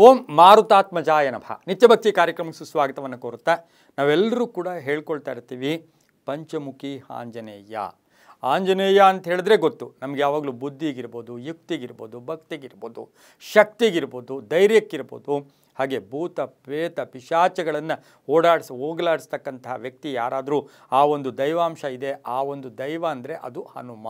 ಓಂ ಮಾರುತಾತ್ಮಜಾಯ ನಮಃ. ನಿತ್ಯಭಕ್ತಿ ಕಾರ್ಯಕ್ರಮಕ್ಕೆ ಸುಸ್ವಾಗತವನ್ನು ಕೋರುತ್ತಾ ನಾವೆಲ್ಲರೂ ಕೂಡ ಹೇಳ್ಕೊಳ್ತಾ ಇರ್ತೀವಿ ಪಂಚಮುಖಿ ಆಂಜನೇಯ. ಆಂಜನೇಯ ಅಂತ ಹೇಳಿದ್ರೆ ಗೊತ್ತು ನಮ್ಗೆ, ಯಾವಾಗಲೂ ಬುದ್ಧಿಗಿರ್ಬೋದು, ಯುಕ್ತಿಗಿರ್ಬೋದು, ಭಕ್ತಿಗಿರ್ಬೋದು, ಶಕ್ತಿಗಿರ್ಬೋದು, ಧೈರ್ಯಕ್ಕಿರ್ಬೋದು, ಹಾಗೆ ಭೂತ ಪ್ರೇತ ಪಿಶಾಚಗಳನ್ನು ಹೋಗಲಾಡಿಸ್ತಕ್ಕಂತಹ ವ್ಯಕ್ತಿ ಯಾರಾದರೂ ಆ ಒಂದು ದೈವಾಂಶ ಇದೆ, ಆ ಒಂದು ದೈವ ಅಂದರೆ ಅದು ಹನುಮ.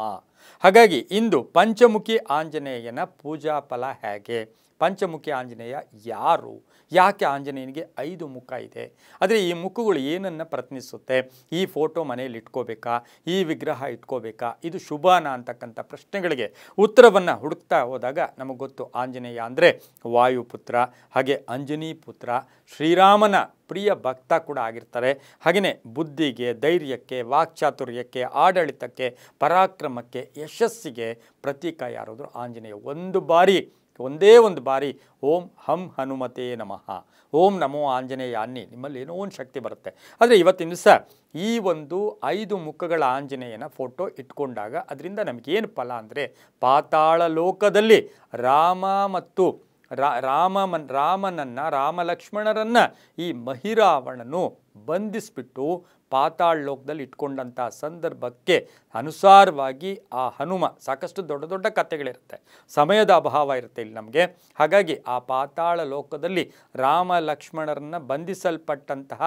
ಹಾಗಾಗಿ ಇಂದು ಪಂಚಮುಖಿ ಆಂಜನೇಯನ ಪೂಜಾ ಫಲ ಹೇಗೆ, ಪಂಚಮುಖಿ ಆಂಜನೇಯ ಯಾರು, ಯಾಕೆ ಆಂಜನೇಯನಿಗೆ 5 ಮುಖ ಇದೆ, ಆದರೆ ಈ ಮುಖಗಳು ಏನನ್ನು ಪ್ರತಿನಿಧಿಸುತ್ತೆ, ಈ ಫೋಟೋ ಮನೆಯಲ್ಲಿ ಇಟ್ಕೋಬೇಕಾ, ಈ ವಿಗ್ರಹ ಇಟ್ಕೋಬೇಕಾ, ಇದು ಶುಭನಾ ಅಂತಕ್ಕಂಥ ಪ್ರಶ್ನೆಗಳಿಗೆ ಉತ್ತರವನ್ನು ಹುಡುಕ್ತಾ ಹೋದಾಗ ನಮಗೆ ಗೊತ್ತು ಆಂಜನೇಯ ಅಂದರೆ ವಾಯುಪುತ್ರ, ಹಾಗೆ ಅಂಜನಿ ಪುತ್ರ, ಶ್ರೀರಾಮನ ಪ್ರಿಯ ಭಕ್ತ ಕೂಡ ಆಗಿರ್ತಾರೆ. ಹಾಗೆಯೇ ಬುದ್ಧಿಗೆ, ಧೈರ್ಯಕ್ಕೆ, ವಾಕ್ಚಾತುರ್ಯಕ್ಕೆ, ಆಡಳಿತಕ್ಕೆ, ಪರಾಕ್ರಮಕ್ಕೆ, ಯಶಸ್ಸಿಗೆ ಪ್ರತೀಕ ಯಾರಾದರೂ ಆಂಜನೇಯ. ಒಂದೇ ಒಂದು ಬಾರಿ ಓಂ ಹಂ ಹನುಮತೇ ನಮಃ, ಓಂ ನಮೋ ಆಂಜನೇಯ ಅನ್ನಿ, ನಿಮ್ಮಲ್ಲಿ ಏನೋ ಒಂದು ಶಕ್ತಿ ಬರುತ್ತೆ. ಆದರೆ ಇವತ್ತಿನ ದಿವಸ ಈ ಒಂದು 5 ಮುಖಗಳ ಆಂಜನೇಯನ ಫೋಟೋ ಇಟ್ಕೊಂಡಾಗ ಅದರಿಂದ ನಮಗೇನು ಫಲ ಅಂದರೆ, ಪಾತಾಳ ಲೋಕದಲ್ಲಿ ರಾಮ ಮತ್ತು ರಾಮ ಲಕ್ಷ್ಮಣರನ್ನು ಈ ಮಹಿರಾವಣನು ಬಂಧಿಸಿಬಿಟ್ಟು ಪಾತಾಳ ಲೋಕದಲ್ಲಿ ಇಟ್ಕೊಂಡಂಥ ಸಂದರ್ಭಕ್ಕೆ ಅನುಸಾರವಾಗಿ ಆ ಹನುಮ, ಸಾಕಷ್ಟು ದೊಡ್ಡ ದೊಡ್ಡ ಕಥೆಗಳಿರುತ್ತೆ, ಸಮಯದ ಅಭಾವ ಇರುತ್ತೆ ಇಲ್ಲಿ ನಮಗೆ. ಹಾಗಾಗಿ ಆ ಪಾತಾಳ ಲೋಕದಲ್ಲಿ ರಾಮ ಲಕ್ಷ್ಮಣರನ್ನು ಬಂಧಿಸಲ್ಪಟ್ಟಂತಹ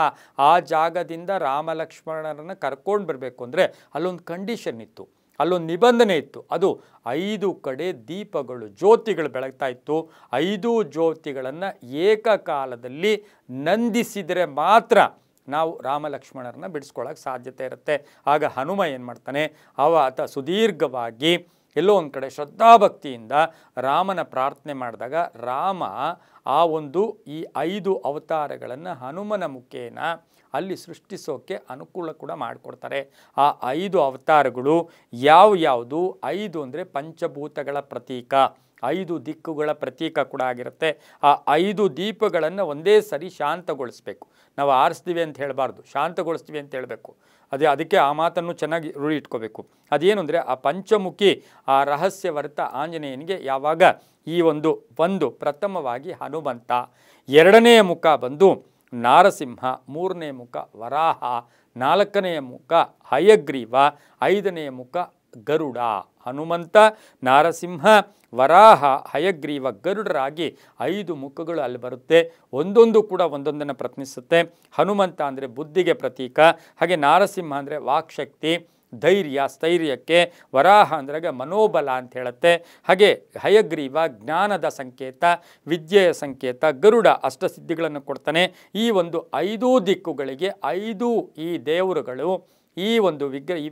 ಆ ಜಾಗದಿಂದ ರಾಮ ಲಕ್ಷ್ಮಣರನ್ನು ಕರ್ಕೊಂಡು ಬರಬೇಕು ಅಂದರೆ ಅಲ್ಲೊಂದು ಕಂಡೀಷನ್ ಇತ್ತು, ಅಲ್ಲೊಂದು ನಿಬಂಧನೆ ಇತ್ತು. ಅದು 5 ಕಡೆ ದೀಪಗಳು, ಜ್ಯೋತಿಗಳು ಬೆಳಗ್ತಾ ಇತ್ತು. 5 ಜ್ಯೋತಿಗಳನ್ನು ಏಕಕಾಲದಲ್ಲಿ ನಂದಿಸಿದರೆ ಮಾತ್ರ ನಾವು ರಾಮ ಲಕ್ಷ್ಮಣರನ್ನ ಬಿಡಿಸ್ಕೊಳ್ಳೋಕೆ ಸಾಧ್ಯತೆ ಇರುತ್ತೆ. ಆಗ ಹನುಮ ಏನು ಮಾಡ್ತಾನೆ, ಆತ ಸುದೀರ್ಘವಾಗಿ ಎಲ್ಲೋ ಒಂದು ಕಡೆ ಶ್ರದ್ಧಾಭಕ್ತಿಯಿಂದ ರಾಮನ ಪ್ರಾರ್ಥನೆ ಮಾಡಿದಾಗ ರಾಮ ಈ 5 ಅವತಾರಗಳನ್ನು ಹನುಮನ ಮುಖೇನ ಅಲ್ಲಿ ಸೃಷ್ಟಿಸೋಕ್ಕೆ ಅನುಕೂಲ ಕೂಡ ಮಾಡಿಕೊಡ್ತಾರೆ. ಆ 5 ಅವತಾರಗಳು ಯಾವುದು 5 ಅಂದರೆ ಪಂಚಭೂತಗಳ ಪ್ರತೀಕ, 5 ದಿಕ್ಕುಗಳ ಪ್ರತೀಕ ಕೂಡ ಆಗಿರುತ್ತೆ. ಆ 5 ದೀಪಗಳನ್ನು ಒಂದೇ ಸರಿ ಶಾಂತಗೊಳಿಸ್ಬೇಕು. ನಾವು ಆರಿಸ್ತೀವಿ ಅಂತ ಹೇಳಬಾರ್ದು, ಶಾಂತಗೊಳಿಸ್ತೀವಿ ಅಂತ ಹೇಳಬೇಕು. ಅದಕ್ಕೆ ಆ ಮಾತನ್ನು ಚೆನ್ನಾಗಿ ರೂಢಿ ಇಟ್ಕೋಬೇಕು. ಅದೇನು ಅಂದರೆ, ಆ ಪಂಚಮುಖಿ ಆ ರಹಸ್ಯವರ್ತ ಆಂಜನೇಯನಿಗೆ ಯಾವಾಗ ಈ ಒಂದು ಪ್ರಥಮವಾಗಿ ಹನುಮಂತ, 2ನೇ ಮುಖ ಬಂದು ನಾರಸಿಂಹ, 3ನೇ ಮುಖ ವರಾಹ, 4ನೇ ಮುಖ ಹಯಗ್ರೀವ, 5ನೇ ಮುಖ ಗರುಡ. ಹನುಮಂತ, ನಾರಸಿಂಹ, ವರಾಹ, ಹಯಗ್ರೀವ, ಗರುಡರಾಗಿ 5 ಮುಖಗಳು ಅಲ್ಲಿ ಬರುತ್ತೆ. ಒಂದೊಂದು ಕೂಡ ಒಂದೊಂದನ್ನು ಪ್ರತಿನಿಧಿಸುತ್ತೆ. ಹನುಮಂತ ಅಂದರೆ ಬುದ್ಧಿಗೆ ಪ್ರತೀಕ, ಹಾಗೆ ನಾರಸಿಂಹ ಅಂದರೆ ವಾಕ್ಶಕ್ತಿ, ಧೈರ್ಯ, ಸ್ಥೈರ್ಯಕ್ಕೆ, ವರಾಹ ಅಂದ್ರಾಗ ಮನೋಬಲ ಅಂತ ಹೇಳುತ್ತೆ, ಹಾಗೆ ಹಯಗ್ರೀವ ಜ್ಞಾನದ ಸಂಕೇತ, ವಿದ್ಯೆಯ ಸಂಕೇತ, ಗರುಡ ಅಷ್ಟಸಿದ್ಧಿಗಳನ್ನು ಕೊಡ್ತಾನೆ. ಈ 5 ದಿಕ್ಕುಗಳಿಗೆ 5 ಈ ದೇವರುಗಳು, ಈ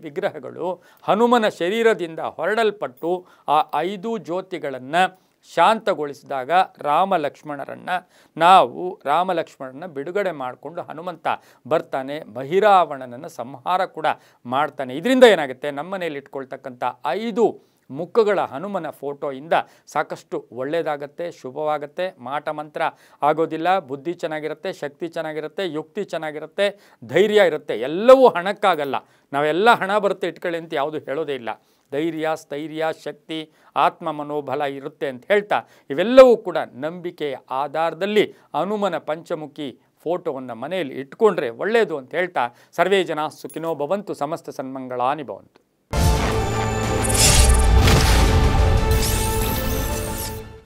ವಿಗ್ರಹಗಳು ಹನುಮನ ಶರೀರದಿಂದ ಹೊರಡಲ್ಪಟ್ಟು ಆ 5 ಜ್ಯೋತಿಗಳನ್ನು ಶಾಂತಗೊಳಿಸಿದಾಗ ರಾಮ ಲಕ್ಷ್ಮಣರನ್ನು ಬಿಡುಗಡೆ ಮಾಡಿಕೊಂಡು ಹನುಮಂತ ಬರ್ತಾನೆ, ಮಹಿರಾವಣನನ್ನು ಸಂಹಾರ ಕೂಡ ಮಾಡ್ತಾನೆ. ಇದರಿಂದ ಏನಾಗುತ್ತೆ, ನಮ್ಮ ಮನೆಯಲ್ಲಿ ಇಟ್ಕೊಳ್ತಕ್ಕಂಥ 5 ಮುಖಗಳ ಹನುಮನ ಫೋಟೋಯಿಂದ ಸಾಕಷ್ಟು ಒಳ್ಳೆಯದಾಗತ್ತೆ, ಶುಭವಾಗುತ್ತೆ, ಮಾಟ ಮಂತ್ರ ಆಗೋದಿಲ್ಲ, ಬುದ್ಧಿ ಚೆನ್ನಾಗಿರುತ್ತೆ, ಶಕ್ತಿ ಚೆನ್ನಾಗಿರುತ್ತೆ, ಯುಕ್ತಿ ಚೆನ್ನಾಗಿರುತ್ತೆ, ಧೈರ್ಯ ಇರುತ್ತೆ. ಎಲ್ಲವೂ ಹಣಕ್ಕಾಗಲ್ಲ, ನಾವೆಲ್ಲ ಹಣ ಬರುತ್ತೆ ಇಟ್ಕೊಳ್ಳಿ ಅಂತ ಯಾವುದು ಹೇಳೋದೇ ಇಲ್ಲ. ಧೈರ್ಯ, ಸ್ಥೈರ್ಯ, ಶಕ್ತಿ, ಆತ್ಮ ಮನೋಬಲ ಇರುತ್ತೆ ಅಂತ ಹೇಳ್ತಾ ಇವೆಲ್ಲವೂ ಕೂಡ ನಂಬಿಕೆಯ ಆಧಾರದಲ್ಲಿ ಹನುಮನ ಪಂಚಮುಖಿ ಫೋಟೋವನ್ನು ಮನೆಯಲ್ಲಿ ಇಟ್ಕೊಂಡ್ರೆ ಒಳ್ಳೆಯದು ಅಂತ ಹೇಳ್ತಾ, ಸರ್ವೇ ಜನ ಸುಖಿನೋ ಭವಂತು, ಸಮಸ್ತ ಸನ್ಮಂಗಳಾನಿ ಭವಂತು.